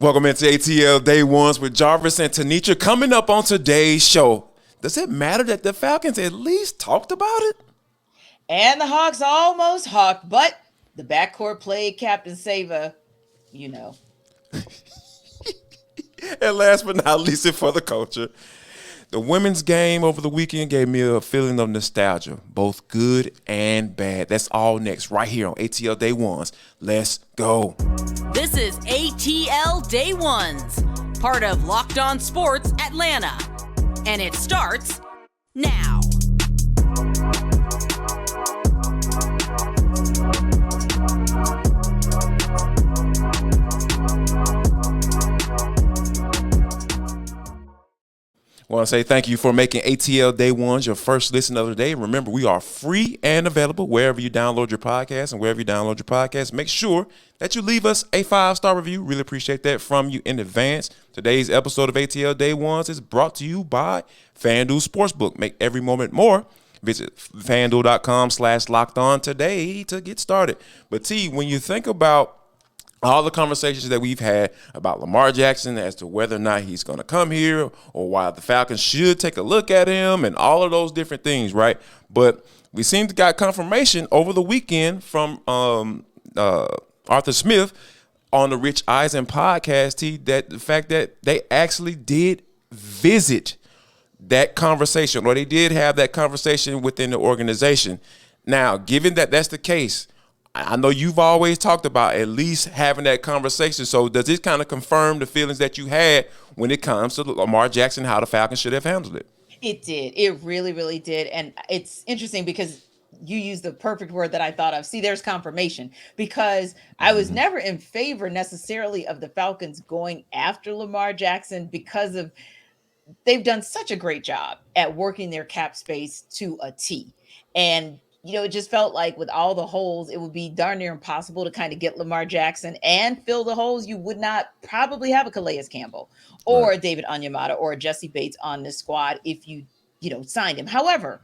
Welcome into ATL Day Ones with Jarvis and Tenitra. Coming up on today's show, does it matter that the Falcons at least talked about it? And the Hawks almost hawked, but the backcourt played Captain Sava, And last but not least, and for the culture, the women's game over the weekend gave me a feeling of nostalgia, both good and bad. That's all next, right here on ATL Day Ones. Let's go. This is ATL Day Ones, part of Locked On Sports Atlanta. And it starts now. I want to say thank you for making ATL Day Ones your first listen of the day. Remember, we are free and available wherever you download your podcast. And wherever you download your podcast, make sure that you leave us a 5-star review. Really appreciate that from you in advance. Today's episode of ATL Day Ones is brought to you by FanDuel Sportsbook. Make every moment more. Visit FanDuel.com/lockedon today to get started. But T, when you think about all the conversations that we've had about Lamar Jackson as to whether or not he's going to come here or why the Falcons should take a look at him and all of those different things, right? But we seem to got confirmation over the weekend from Arthur Smith on the Rich Eisen podcast, T, that the fact that they actually did visit that conversation, or they did have that conversation within the organization. Now, given that that's the case, I know you've always talked about at least having that conversation. So does this kind of confirm the feelings that you had when it comes to Lamar Jackson, how the Falcons should have handled it? It did. It really, really did. And it's interesting because you used the perfect word that I thought of. See, there's confirmation, because I was never in favor necessarily of the Falcons going after Lamar Jackson because of they've done such a great job at working their cap space to a T. And it just felt like with all the holes, it would be darn near impossible to kind of get Lamar Jackson and fill the holes. You would not probably have a Calais Campbell or a David Onyemata or a Jesse Bates on this squad if you signed him. However,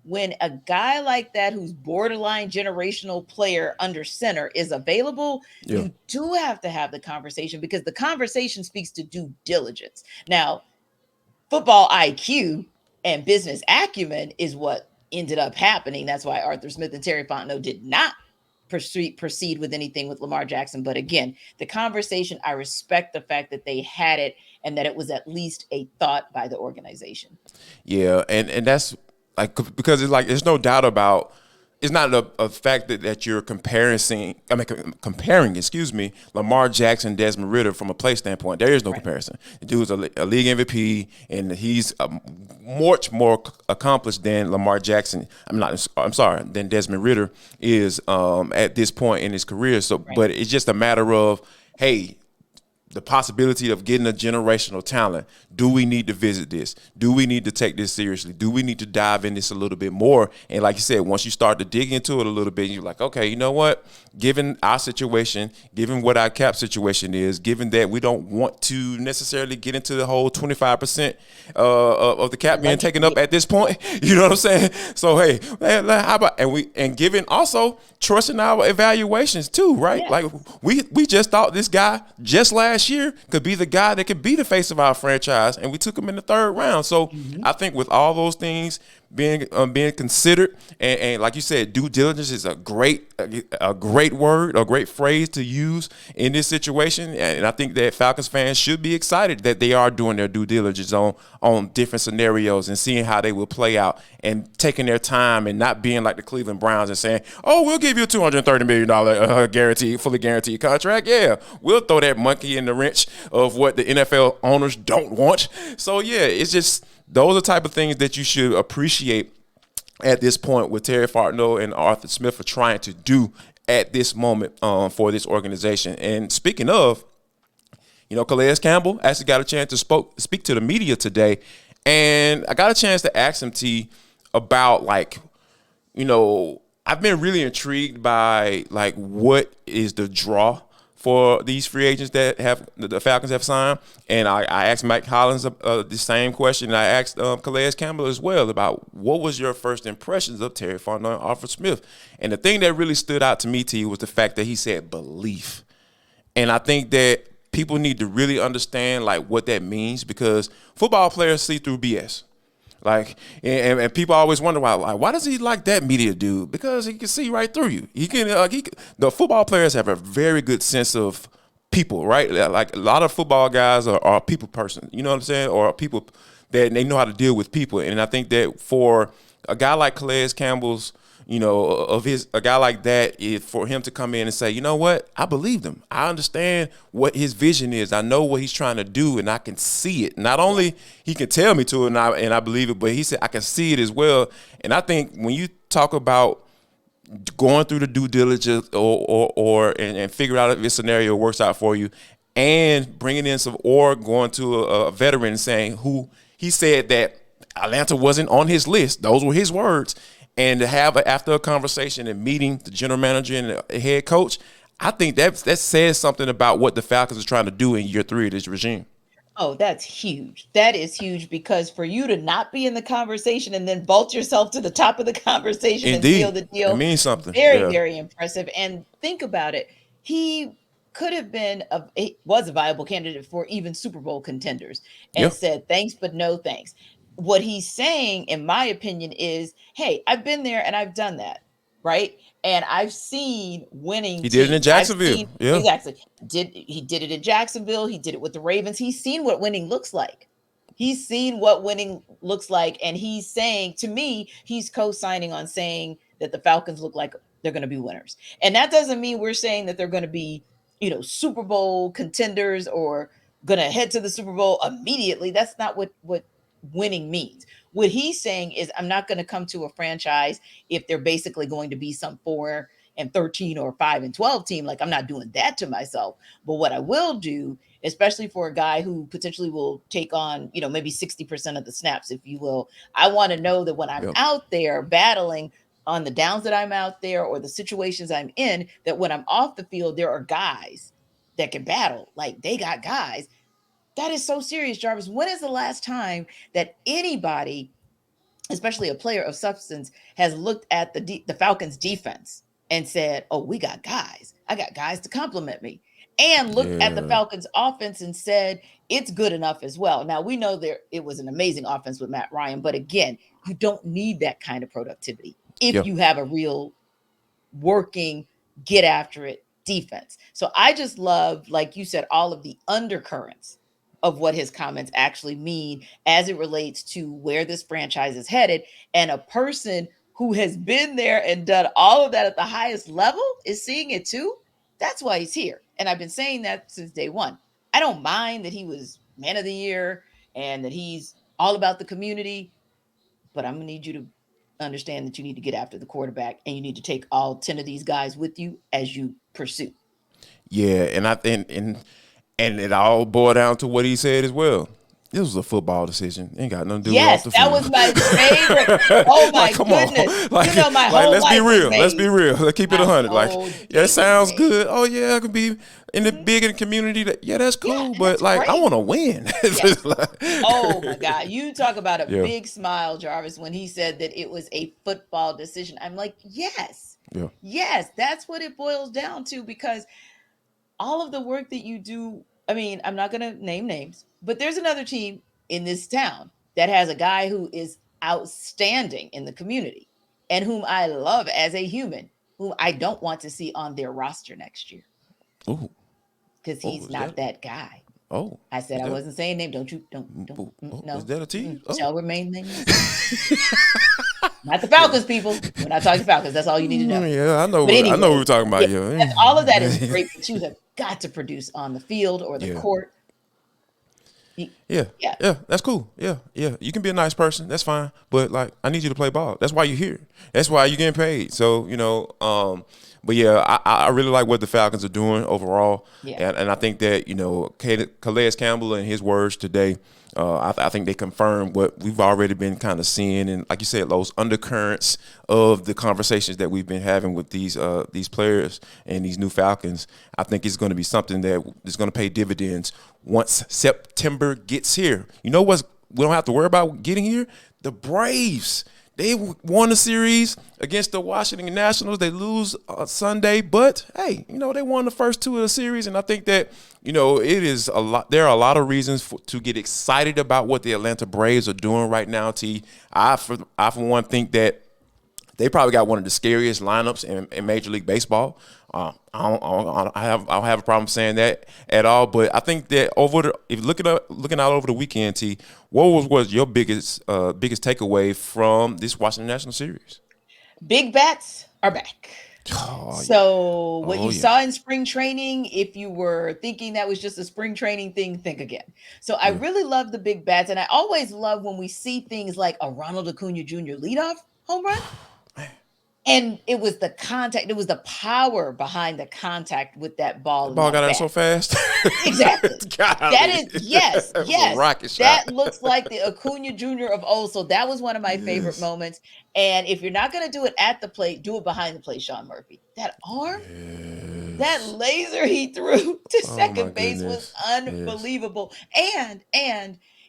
when a guy like that who's borderline generational player under center is available, you do have to have the conversation, because the conversation speaks to due diligence. Now, football IQ and business acumen is what ended up happening. That's why Arthur Smith and Terry Fontenot did not proceed with anything with Lamar Jackson. But again, the conversation, I respect the fact that they had it and that it was at least a thought by the organization. Yeah, and that's like, because it's like there's no doubt about, it's not a fact that you're comparing, Lamar Jackson, Desmond Ritter from a play standpoint. There is no comparison. The dude's a league MVP, and he's much more accomplished than Lamar Jackson. Than Desmond Ritter is at this point in his career. So, but it's just a matter of, hey, the possibility of getting a generational talent. Do we need to visit this? Do we need to take this seriously? Do we need to dive in this a little bit more? And like you said, once you start to dig into it a little bit, you're like, okay, you know what? Given our situation, given what our cap situation is, given that we don't want to necessarily get into the whole 25% of the cap being taken up at this point, you know what I'm saying? So, hey, how about, and given also trusting our evaluations too, right? Yeah. Like we just thought this guy just last year could be the guy that could be the face of our franchise, and we took him in the third round. So I think with all those things being considered, and like you said, due diligence is a great word, a great phrase to use in this situation. And I think that Falcons fans should be excited that they are doing their due diligence on different scenarios and seeing how they will play out, and taking their time and not being like the Cleveland Browns and saying, oh, we'll give you a $230 million fully guaranteed contract. Yeah, we'll throw that monkey in the wrench of what the NFL owners don't want. So, yeah, it's just those are the type of things that you should appreciate at this point with Terry Fontenot and Arthur Smith for trying to do at this moment for this organization. And speaking of, Calais Campbell actually got a chance to speak to the media today, and I got a chance to ask him, T, about I've been really intrigued by what is the draw for these free agents that the Falcons have signed. And I asked Mike Hollins the same question. And I asked Calais Campbell as well about what was your first impressions of Terry Fontenot and Arthur Smith. And the thing that really stood out to me, T, was the fact that he said belief. And I think that people need to really understand like what that means, because football players see through BS. Like, and people always wonder why does he like that media dude? Because he can see right through you. The football players have a very good sense of people, right? Like a lot of football guys are people person, you know what I'm saying? Or people that they know how to deal with people. And I think that for a guy like Calais Campbell's, a guy like that, for him to come in and say, you know what, I believe him. I understand what his vision is. I know what he's trying to do, and I can see it. Not only he can tell me to, and I believe it, but he said I can see it as well. And I think when you talk about going through the due diligence and figure out if this scenario works out for you, and bringing in going to a veteran and saying who he said that Atlanta wasn't on his list. Those were his words. And to have after a conversation and meeting the general manager and the head coach, I think that says something about what the Falcons are trying to do in year 3 of this regime. Oh, that's huge. That is huge, because for you to not be in the conversation and then vault yourself to the top of the conversation and seal the deal, it means something. Very, very impressive. And think about it. He could have was a viable candidate for even Super Bowl contenders and said, thanks, but no thanks. What he's saying, in my opinion, is, hey, I've been there and I've done that, right? And I've seen winning. He did it in Jacksonville. Exactly. He did it in Jacksonville. He did it with the Ravens. He's seen what winning looks like. He's seen what winning looks like. And he's saying, to me, he's co-signing on saying that the Falcons look like they're going to be winners. And that doesn't mean we're saying that they're going to be, Super Bowl contenders or going to head to the Super Bowl immediately. That's not what winning means. What he's saying is, I'm not going to come to a franchise if they're basically going to be some 4-13 or 5-12 team. Like, I'm not doing that to myself. But what I will do, especially for a guy who potentially will take on, maybe 60% of the snaps, if you will, I want to know that when I'm out there battling on the downs that I'm out there or the situations I'm in, that when I'm off the field, there are guys that can battle. Like, they got guys. That is so serious, Jarvis. When is the last time that anybody, especially a player of substance, has looked at the Falcons defense and said, oh, we got guys. I got guys to compliment me. And looked at the Falcons offense and said, it's good enough as well. Now, we know it was an amazing offense with Matt Ryan, but again, you don't need that kind of productivity if you have a real working, get after it defense. So I just love, like you said, all of the undercurrents of what his comments actually mean as it relates to where this franchise is headed. And a person who has been there and done all of that at the highest level is seeing it too. That's why he's here. And I've been saying that since day one. I don't mind that he was man of the year and that he's all about the community, but I'm going to need you to understand that you need to get after the quarterback and you need to take all 10 of these guys with you as you pursue. Yeah. And I think, and it all boiled down to what he said as well. This was a football decision. Ain't got nothing to do with off the field. That was my favorite. Oh my goodness! Like, my whole let's life be real. was Let's be real. Let's keep it 100. Like, it sounds good. Oh yeah, I could be in the big in the community. That's cool. But that's like, great. I want to win. Oh my God! You talk about a big smile, Jarvis, when he said that it was a football decision. I'm like, yes, that's what it boils down to, because all of the work that you do. I mean, I'm not going to name names, but there's another team in this town that has a guy who is outstanding in the community and whom I love as a human, whom I don't want to see on their roster next year. Oh, because he's not that guy. Oh, I said I wasn't saying name. Don't. No. Is that a team? Shall remain nameless. Not the Falcons, people. We're not talking Falcons. That's all you need to know. Yeah, I know. Anyway, I know what we're talking about. Yeah. All of that is great, but you have got to produce on the field or the court. Yeah, that's cool. Yeah. You can be a nice person. That's fine. But like, I need you to play ball. That's why you're here. That's why you're getting paid. So, but yeah, I really like what the Falcons are doing overall. Yeah. And I think that, Calais Campbell and his words today, I think they confirm what we've already been kind of seeing. And like you said, those undercurrents of the conversations that we've been having with these players and these new Falcons, I think it's going to be something that is going to pay dividends once September gets here. You know what? We don't have to worry about getting here. The Braves. They won the series against the Washington Nationals. They lose Sunday, but hey, they won the first two of the series, and I think that it is a lot. There are a lot of reasons to get excited about what the Atlanta Braves are doing right now. T, I for one think that they probably got one of the scariest lineups in Major League Baseball. I don't have a problem saying that at all. But I think that if you're looking out over the weekend, T, what was your biggest takeaway from this Washington National Series? Big bats are back. What you saw in spring training, if you were thinking that was just a spring training thing, think again. So I really love the big bats, and I always love when we see things like a Ronald Acuna Jr. leadoff home run. And it was the contact, it was the power behind the contact with that ball. The ball got out so fast. Exactly. That is, yes. Rocket shot. That looks like the Acuna Jr. of old. So that was one of my favorite moments. And if you're not going to do it at the plate, do it behind the plate, Sean Murphy. That arm, that laser he threw to second base was unbelievable. And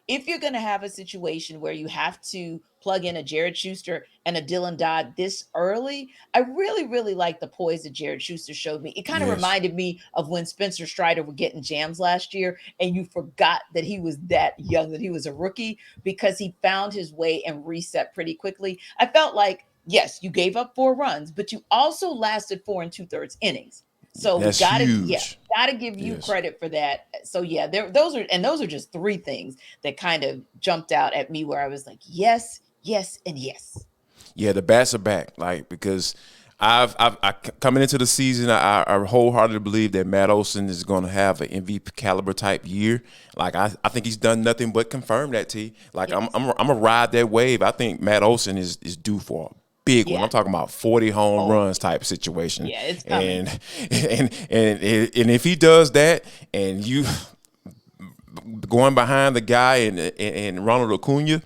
if you're going to have a situation where you have to plug in a Jared Schuster and a Dylan Dodd this early, I really, really like the poise that Jared Schuster showed me. It kind of reminded me of when Spencer Strider were getting jams last year, and you forgot that he was that young, that he was a rookie, because he found his way and reset pretty quickly. I felt like, yes, you gave up 4 runs, but you also lasted 4 2/3 innings. So we gotta give you credit for that. So those are just 3 things that kind of jumped out at me where I was like, yes, and yes. Yeah, the bats are back. Because I coming into the season, I wholeheartedly believe that Matt Olson is going to have an MVP caliber type year. I think he's done nothing but confirm that. T. I'm gonna ride that wave. I think Matt Olson is due for a big one. I'm talking about 40 home runs type situation. Yeah, it's coming. And if he does that, and you going behind the guy and Ronald Acuna,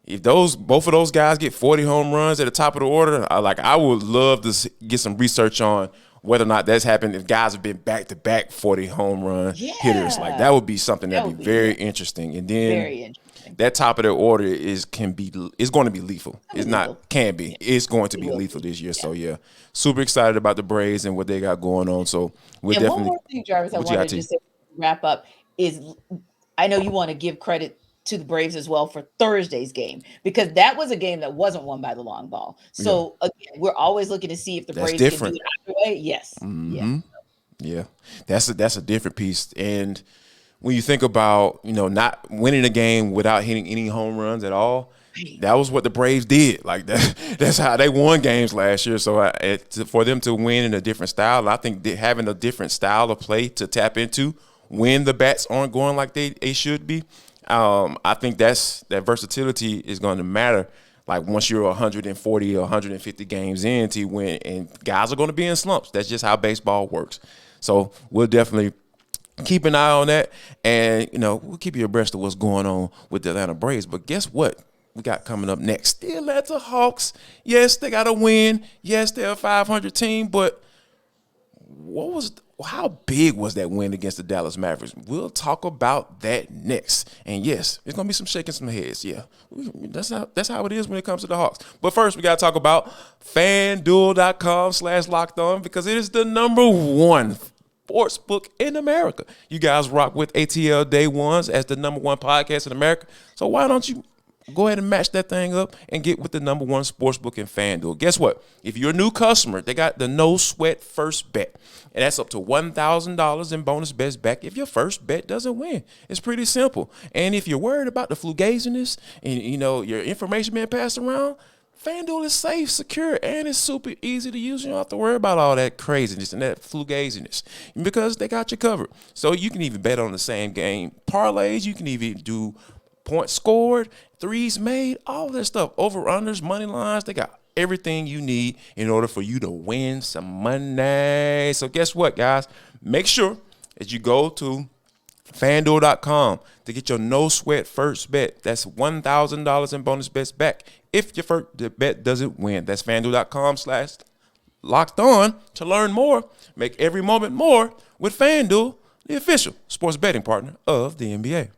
if both of those guys get 40 home runs at the top of the order, I would love to get some research on whether or not that's happened. If guys have been back-to-back 40 home run hitters, that would be something that'd be very interesting. And then very interesting. That top of the order is going to be lethal. It's going to be lethal this year. So super excited about the Braves and what they got going on. So definitely. One more thing, Jarvis, I wanted to say, wrap up is, I know you want to give credit to the Braves as well for Thursday's game, because that was a game that wasn't won by the long ball. So again, we're always looking to see if the Braves can do it either way. Yes. Mm-hmm. Yeah. That's a different piece. And when you think about, not winning a game without hitting any home runs at all, that was what the Braves did. That's how they won games last year. So for them to win in a different style, I think having a different style of play to tap into when the bats aren't going like they should be, I think that versatility is going to matter. Once you're 140 or 150 games in to win, and guys are going to be in slumps. That's just how baseball works. So we'll definitely keep an eye on that, and we'll keep you abreast of what's going on with the Atlanta Braves. But guess what? We got coming up next. The Atlanta Hawks. Yes, they got a win. Yes, they're a 500 team, but how big was that win against the Dallas Mavericks? We'll talk about that next. And yes, there's gonna be some shaking some heads. Yeah, that's how it is when it comes to the Hawks. But first, we gotta talk about FanDuel.com/LockedOn, because it is the #1 sportsbook in America. You guys rock with ATL Day Ones as the #1 podcast in America. So why don't you go ahead and match that thing up and get with the #1 sportsbook in FanDuel? Guess what? If you're a new customer, they got the no sweat first bet. And that's up to $1,000 in bonus bets back if your first bet doesn't win. It's pretty simple. And if you're worried about the fugaziness and your information being passed around, FanDuel is safe, secure, and it's super easy to use. You don't have to worry about all that craziness and that fugaziness, because they got you covered. So you can even bet on the same game parlays. You can even do points scored, threes made, all that stuff, over-unders, money lines. They got everything you need in order for you to win some money. So guess what, guys? Make sure that you go to FanDuel.com to get your no sweat first bet. That's $1,000 in bonus bets back if your first bet doesn't win. That's FanDuel.com/LockedOn to learn more. Make every moment more with FanDuel, the official sports betting partner of the NBA.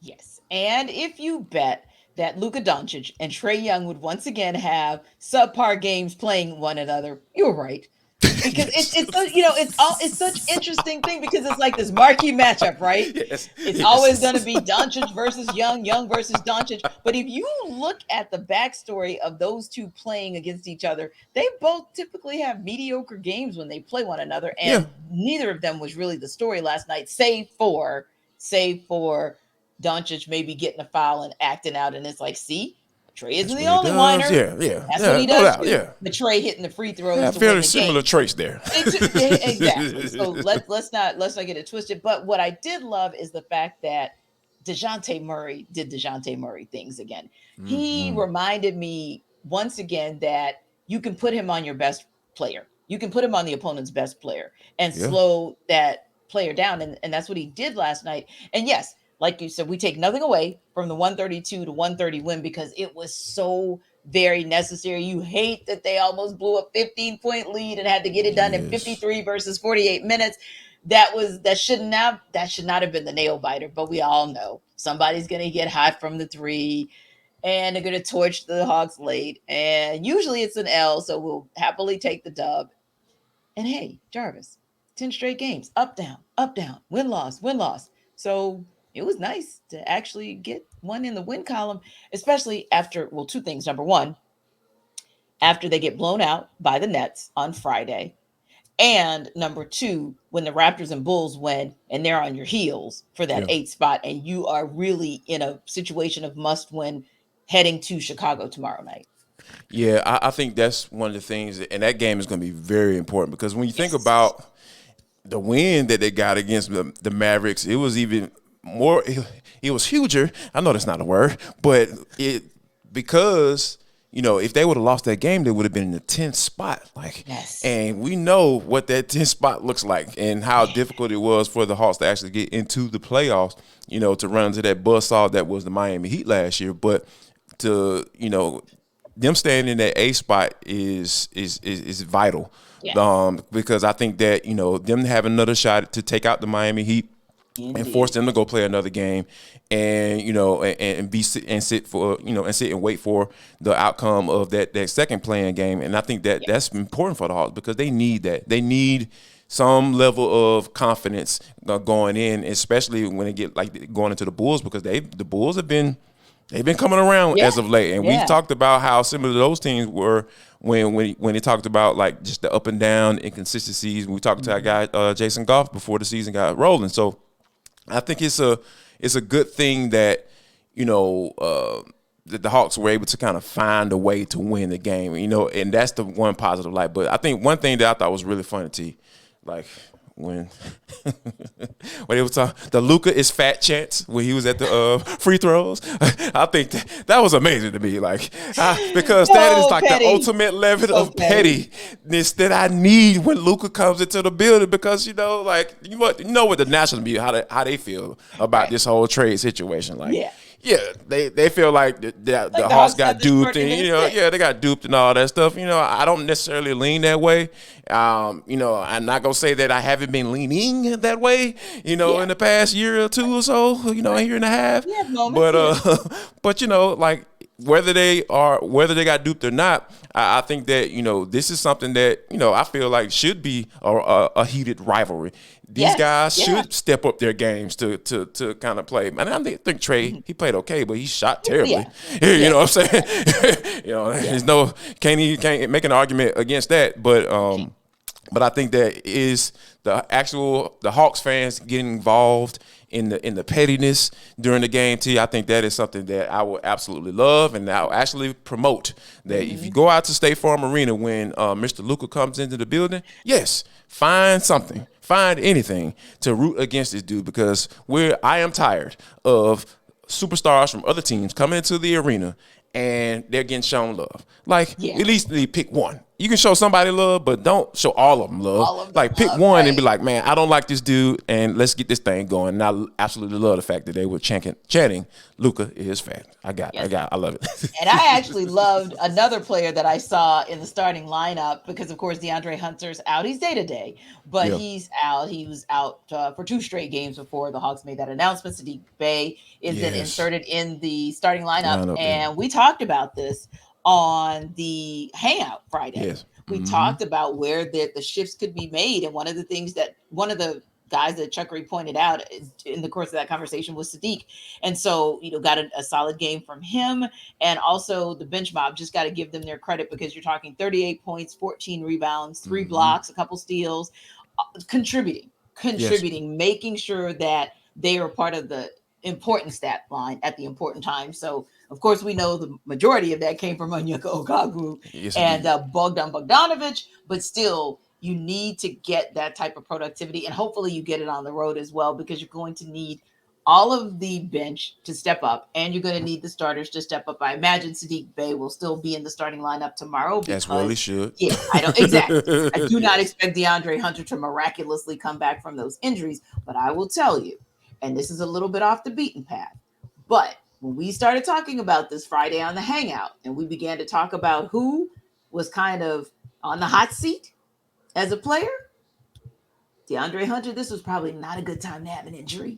Yes. And if you bet that Luka Doncic and Trae Young would once again have subpar games playing one another. You're right. Because it's such interesting thing because it's like this marquee matchup, right? It's always going to be Doncic versus Young, Young versus Doncic. But if you look at the backstory of those two playing against each other, they both typically have mediocre games when they play one another, and neither of them was really the story last night, save for Doncic maybe getting a foul and acting out, and it's like, see. Trae isn't the only whiner. That's what he does. But Trae hitting the free throws. To fairly similar traits there. Exactly. So let's not get it twisted. But what I did love is the fact that DeJounte Murray did DeJounte Murray things again. Mm-hmm. He reminded me once again that you can put him on your best player. You can put him on the opponent's best player and slow that player down. And that's what he did last night. And yes, like you said, we take nothing away from the 132 to 130 win because it was so very necessary. You hate that they almost blew a 15-point lead and had to get it done in 53 versus 48 minutes. That should not have been the nail biter, but we all know somebody's going to get hot from the three and they're going to torch the Hawks late. And usually it's an L, so we'll happily take the dub. And hey, Jarvis, 10 straight games, up, down, win, loss. So it was nice to actually get one in the win column, especially after, well, two things. Number one, after they get blown out by the Nets on Friday. And number two, when the Raptors and Bulls win and they're on your heels for that 8th spot and you are really in a situation of must win heading to Chicago tomorrow night. Yeah, I think that's one of the things, and that game is going to be very important because when you think about the win that they got against the Mavericks, it was even more, it was huger. I know that's not a word, but because if they would have lost that game, they would have been in the 10th spot. And we know what that 10th spot looks like and how difficult it was for the Hawks to actually get into the playoffs, to run into that buzzsaw that was the Miami Heat last year. But to, them staying in that A spot is vital. Because I think that, them having another shot to take out the Miami Heat, and force them to go play another game, and sit and wait for the outcome of that second playing game. And I think that's important for the Hawks because they need that. They need some level of confidence going in, especially when they get like going into the Bulls because the Bulls have been coming around as of late, and we've talked about how similar those teams were when they talked about like just the up and down inconsistencies. We talked to our guy Jason Goff before the season got rolling, so. I think it's a good thing that that the Hawks were able to kind of find a way to win the game, and that's the one positive light. But I think one thing that I thought was really funny, T, like when they were talking the Luka is fat chants when he was at the free throws. I think that was amazing to me, because that is like petty. The ultimate level of pettiness that I need when Luka comes into the building because what the national media how they feel about this whole trade situation, they feel like the Hawks got duped and they got duped and all that stuff. I don't necessarily lean that way. I'm not gonna say that I haven't been leaning that way, in the past year or two or so, a year and a half. But whether they got duped or not, I think that this is something that I feel like should be a heated rivalry. These guys should step up their games to kind of play. And I think Trae, he played okay, but he shot terribly. You know what I'm saying? There's can't make an argument against that. But I think that is the Hawks fans getting involved in the pettiness during the game. I think that is something that I will absolutely love, and I'll actually promote that. If you go out to State Farm Arena when Mr. Luka comes into the building, find something. Find anything to root against this dude because I am tired of superstars from other teams coming into the arena and they're getting shown love. At least they pick one you can show somebody love, but don't show all of them love. All of them like pick love, one right. and be like, man, I don't like this dude, and let's get this thing going. And I absolutely love the fact that they were chanting Luka is fat. I love it. And I actually loved another player that I saw in the starting lineup because, of course, DeAndre Hunter's out. He's day-to-day, but he's out. He was out for 2 straight games before the Hawks made that announcement. Sadiq Bey is then inserted in the starting lineup. And we talked about this on the Hangout Friday. Yes. We talked about where the shifts could be made. And one of the guys that Chuckery pointed out in the course of that conversation was Sadiq. And so, got a solid game from him. And also the bench mob, just got to give them their credit because you're talking 38 points, 14 rebounds, 3 blocks, a couple steals, contributing, making sure that they are part of the important stat line at the important time. So, of course, we know the majority of that came from Onyeka Okongwu and Bogdan Bogdanovic, but still, you need to get that type of productivity, and hopefully you get it on the road as well, because you're going to need all of the bench to step up, and you're going to need the starters to step up. I imagine Sadiq Bey will still be in the starting lineup tomorrow. As well he should. Yeah, I do not expect DeAndre Hunter to miraculously come back from those injuries, but I will tell you, and this is a little bit off the beaten path, but when we started talking about this Friday on the Hangout, and we began to talk about who was kind of on the hot seat as a player, DeAndre Hunter, this was probably not a good time to have an injury.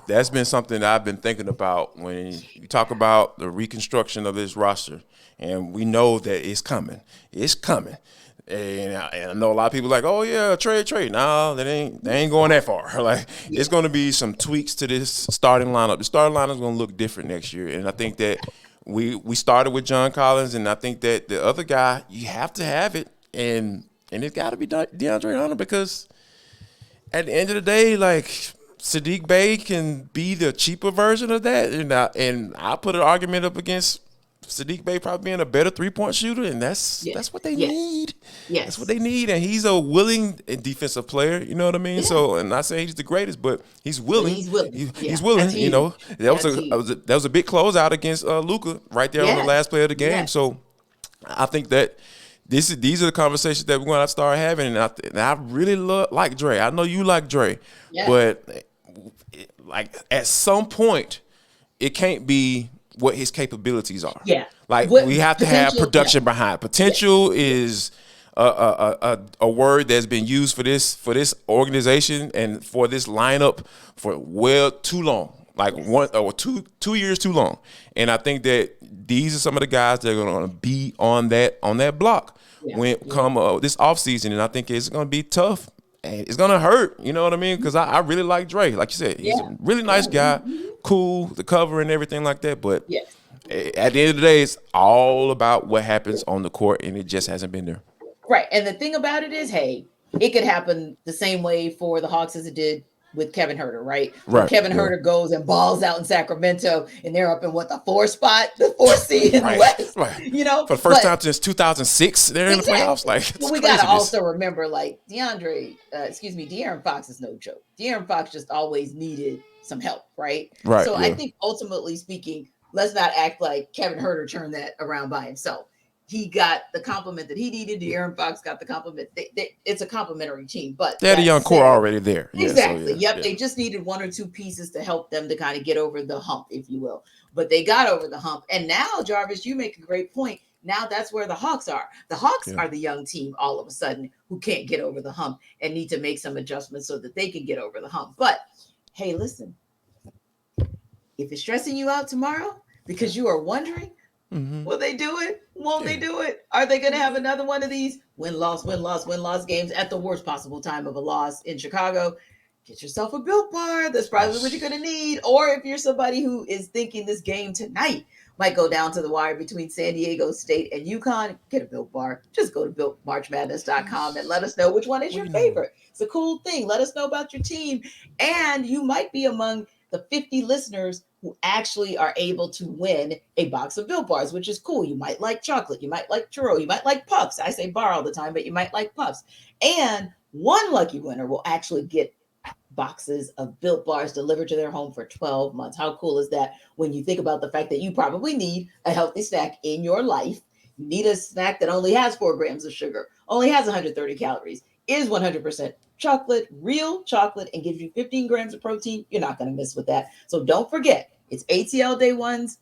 That's been something that I've been thinking about when you talk about the reconstruction of this roster, and we know that it's coming. It's coming. And I know a lot of people like, oh yeah, Trae. No, they ain't going that far. It's going to be some tweaks to this starting lineup. The starting lineup is going to look different next year, and I think that we started with John Collins, and I think that the other guy, you have to have it, and it's got to be DeAndre Hunter, because at the end of the day, Sadiq Bey can be the cheaper version of that, and I put an argument up against Sadiq Bey probably being a better 3-point shooter, and that's what they need. Yes. That's what they need, and he's a willing defensive player. You know what I mean? Yeah. So, and not saying he's the greatest, but he's willing. He's willing. He's willing. That was a big closeout against Luka right there on the last play of the game. Yeah. So, I think that these are the conversations that we're going to start having, and I really like Dre. I know you like Dre, but at some point, it can't be what his capabilities are. Yeah. We have to have production behind. Potential is a word that's been used for this organization and for this lineup for too long. 1 or 2 years too long. And I think that these are some of the guys that are going to be on that block when come this offseason, and I think it's going to be tough. And it's going to hurt, you know what I mean? Because I really like Dre. Like you said, he's a really nice guy, cool, the cover and everything like that. But at the end of the day, it's all about what happens on the court, and it just hasn't been there. Right. And the thing about it is, hey, it could happen the same way for the Hawks as it did with Kevin Huerter, right? When Kevin Huerter goes and balls out in Sacramento, and they're up in the 4th spot, the 4th seed in the West. Right. For the first time since 2006, they're in the playoffs. But we got to also remember, De'Aaron Fox is no joke. De'Aaron Fox just always needed some help, right? Right. So I think ultimately speaking, let's not act like Kevin Huerter turned that around by himself. He got the compliment that he needed. De'Aaron Fox got the compliment. It's a complimentary team, but they had a young core already there. Exactly. They just needed 1 or 2 pieces to help them to kind of get over the hump, if you will. But they got over the hump, and now, Jarvis, you make a great point. Now that's where the Hawks are. The Hawks are the young team all of a sudden who can't get over the hump and need to make some adjustments so that they can get over the hump. But hey, listen, if it's stressing you out tomorrow because you are wondering, will they do it? Won't they do it? Are they going to have another one of these win-loss games at the worst possible time of a loss in Chicago? Get yourself a Built Bar. That's probably what you're going to need. Or if you're somebody who is thinking this game tonight might go down to the wire between San Diego State and UConn, get a Built Bar. Just go to BuiltMarchMadness.com and let us know which one is your favorite. It's a cool thing. Let us know about your team. And you might be among the 50 listeners who actually are able to win a box of Built Bars, which is cool. You might like chocolate. You might like churro. You might like puffs. I say bar all the time, but you might like puffs. And one lucky winner will actually get boxes of Built Bars delivered to their home for 12 months. How cool is that when you think about the fact that you probably need a healthy snack in your life? You need a snack that only has 4 grams of sugar, only has 130 calories, is 100% chocolate, real chocolate, and gives you 15 grams of protein. You're not going to miss with that. So don't forget, it's ATL day ones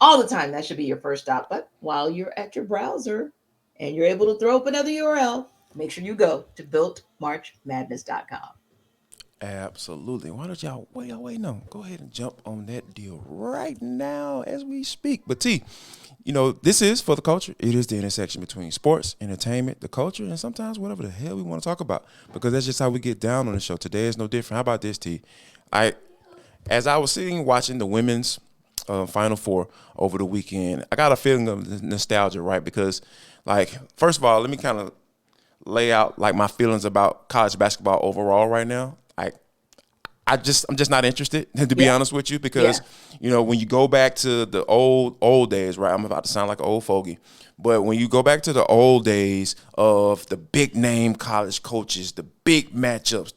all the time. That should be your first stop. But while you're at your browser and you're able to throw up another URL, make sure you go to builtmarchmadness.com. Absolutely. Why don't y'all wait on? Go ahead and jump on that deal right now as we speak. But T, this is for the culture. It is the intersection between sports, entertainment, the culture, and sometimes whatever the hell we want to talk about. Because that's just how we get down on the show. Today is no different. How about this, T? As I was sitting watching the women's Final Four over the weekend, I got a feeling of nostalgia, right? Because, first of all, let me kind of lay out my feelings about college basketball overall right now. I'm just not interested, to be honest with you, because when you go back to the old days, right? I'm about to sound like an old fogey, but when you go back to the old days of the big name college coaches, the big matchups,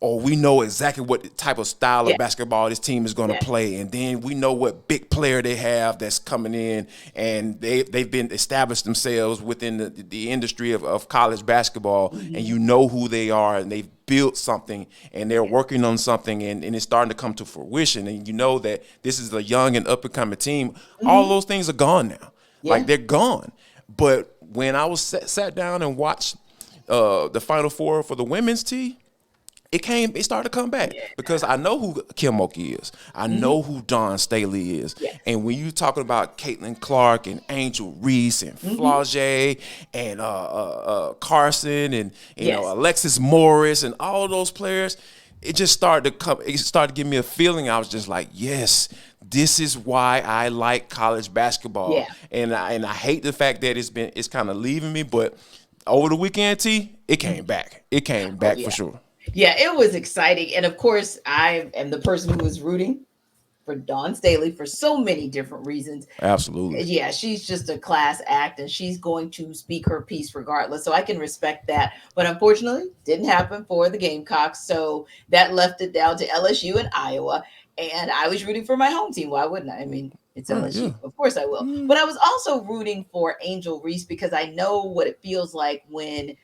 we know exactly what type of style of basketball this team is going to play, and then we know what big player they have that's coming in, and they've been established themselves within the industry of college basketball, and you know who they are, and they've built something, and they're working on something, and it's starting to come to fruition, and you know that this is a young and up-and-coming team. All those things are gone now. They're gone. But when I was sat down and watched the Final Four for the women's team, it started to come back because I know who Kim Mulkey is. I know who Dawn Staley is. Yes. And when you talking about Caitlin Clark and Angel Reese and Flau'jae and Carson and Alexis Morris and all those players, it just started to come. It started to give me a feeling. I was just like, yes, this is why I like college basketball. Yeah. And I hate the fact that it's kind of leaving me, but over the weekend, it came back. It came back for sure. Yeah, it was exciting. And of course, I am the person who was rooting for Dawn Staley for so many different reasons. Absolutely. Yeah, she's just a class act and she's going to speak her piece regardless. So I can respect that. But unfortunately, didn't happen for the Gamecocks. So that left it down to LSU and Iowa. And I was rooting for my home team. Why wouldn't I? I mean, it's LSU. Yeah. Of course I will. But I was also rooting for Angel Reese because I know what it feels like when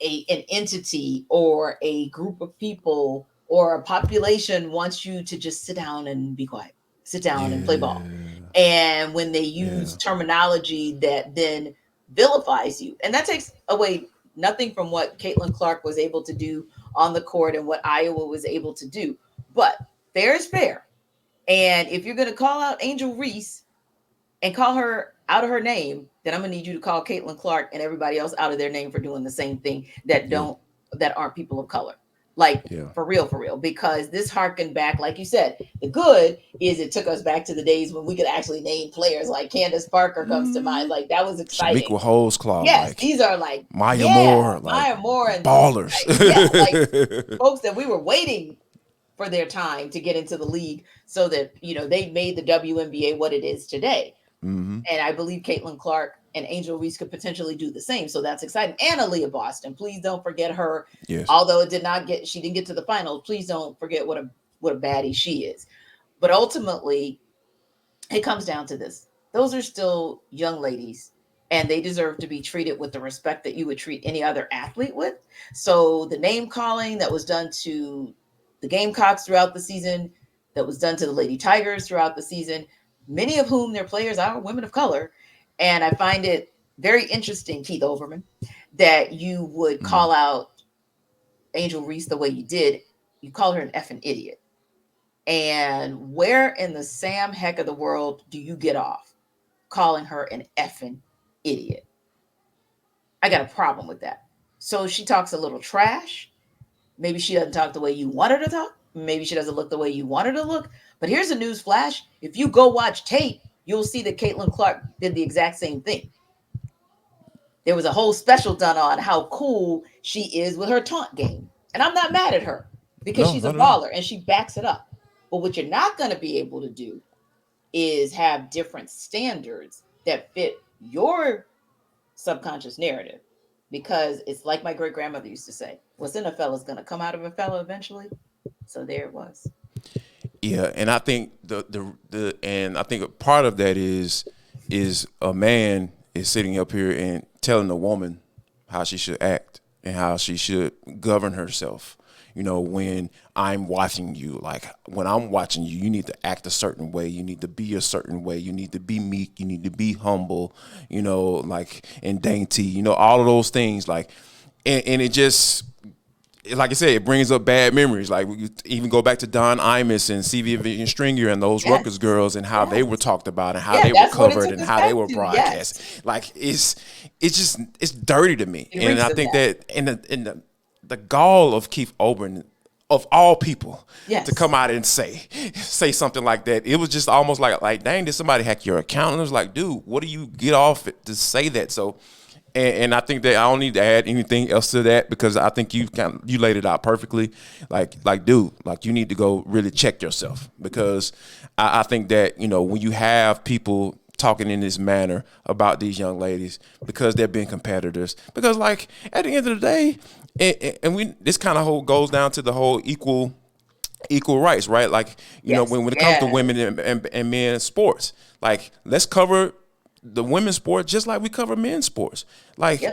an entity or a group of people or a population wants you to just sit down and be quiet, sit down and play ball. And when they use terminology that then vilifies you, and that takes away nothing from what Caitlin Clark was able to do on the court and what Iowa was able to do. But fair is fair. And if you're going to call out Angel Reese and call her out of her name, then I'm gonna need you to call Caitlin Clark and everybody else out of their name for doing the same thing that aren't people of color. For real, because this harkened back, like you said, the good is it took us back to the days when we could actually name players. Like Candace Parker comes to mind. Like that was exciting. Shamiqua Holesclaw. Yes, these are like Maya Moore, and ballers. Folks that we were waiting for their time to get into the league so that, they made the WNBA what it is today. And I believe Caitlin Clark and Angel Reese could potentially do the same. So that's exciting. And Aaliyah Boston. Please don't forget her. Yes. Although she didn't get to the finals. Please don't forget what a baddie she is. But ultimately, it comes down to this. Those are still young ladies, and they deserve to be treated with the respect that you would treat any other athlete with. So the name calling that was done to the Gamecocks throughout the season, that was done to the Lady Tigers throughout the season, many of whom their players are women of color. And I find it very interesting, Keith Overman, that you would call out Angel Reese the way you did. You call her an effing idiot. And where in the Sam heck of the world do you get off calling her an effing idiot? I got a problem with that. So she talks a little trash. Maybe she doesn't talk the way you want her to talk. Maybe she doesn't look the way you want her to look. But here's a news flash. If you go watch tape, you'll see that Caitlin Clark did the exact same thing. There was a whole special done on how cool she is with her taunt game. And I'm not mad at her because she's a baller and she backs it up. But what you're not going to be able to do is have different standards that fit your subconscious narrative. because it's like my great grandmother used to say, what's in a fella is going to come out of a fella eventually. So there it was. Yeah, and I think I think a part of that is a man is sitting up here and telling a woman how she should act and how she should govern herself. You know, when I'm watching you, like when I'm watching you, you need to act a certain way. You need to be a certain way. You need to be meek. You need to be humble, you know, like, and dainty, you know, all of those things. Like, and it just, like I said, it brings up bad memories. Like, we even go back to Don Imus and CV Vivian Stringer and those Rutgers girls and how they were talked about and how they were covered and how they were broadcast. Yes. Like, it's dirty to me. And I think that in the gall of Keith Olbermann, of all people, to come out and say something like that, it was just almost like, dang, did somebody hack your account? And it was like, dude, what do you get off it to say that? So, and I think that I don't need to add anything else to that, because I think you laid it out perfectly. Like, dude, like, you need to go really check yourself, because I think that, you know, when you have people talking in this manner about these young ladies because they're being competitors, because, like, at the end of the day, and this kind of goes down to the whole equal rights, right? Like, you know, when it comes to women and men's sports, like, let's cover the women's sport just like we cover men's sports. Like,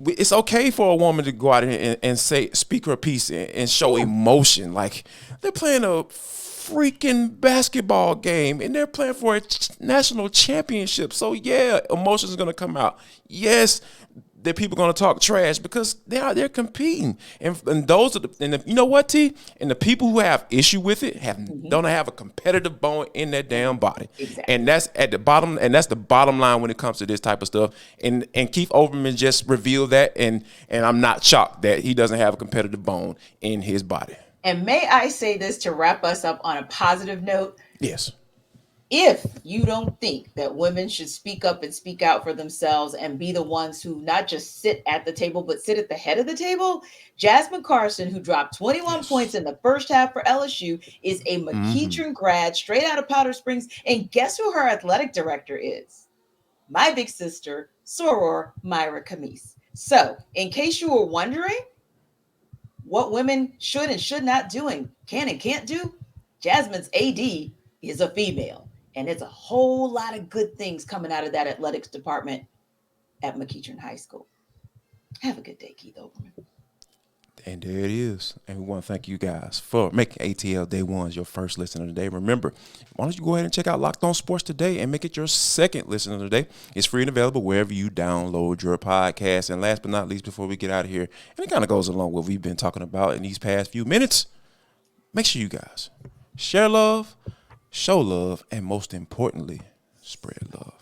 it's okay for a woman to go out and speak her piece and show emotion. Like, they're playing a freaking basketball game and they're playing for a national championship. So yeah, emotions are gonna come out. Yes, that people going to talk trash because they're out there competing, and those are you know what, T, and the people who have issue with it don't have a competitive bone in their damn body. Exactly. And that's at the bottom, and that's the bottom line when it comes to this type of stuff. And Keith Olbermann just revealed that, and I'm not shocked that he doesn't have a competitive bone in his body. And may I say this to wrap us up on a positive note? Yes. If you don't think that women should speak up and speak out for themselves and be the ones who not just sit at the table, but sit at the head of the table, Jasmine Carson, who dropped 21 points in the first half for LSU, is a McEachern grad straight out of Powder Springs. And guess who her athletic director is? My big sister, Soror Myra Camise. So in case you were wondering what women should and should not do and can and can't do, Jasmine's AD is a female. And it's a whole lot of good things coming out of that athletics department at McEachern High School. Have a good day, Keith Olbermann. And there it is. And we want to thank you guys for making ATL Day Ones your first listen of the day. Remember, why don't you go ahead and check out Locked On Sports today and make it your second listen of the day. It's free and available wherever you download your podcast. And last but not least, before we get out of here, and it kind of goes along with what we've been talking about in these past few minutes, make sure you guys share love, show love, and most importantly, spread love.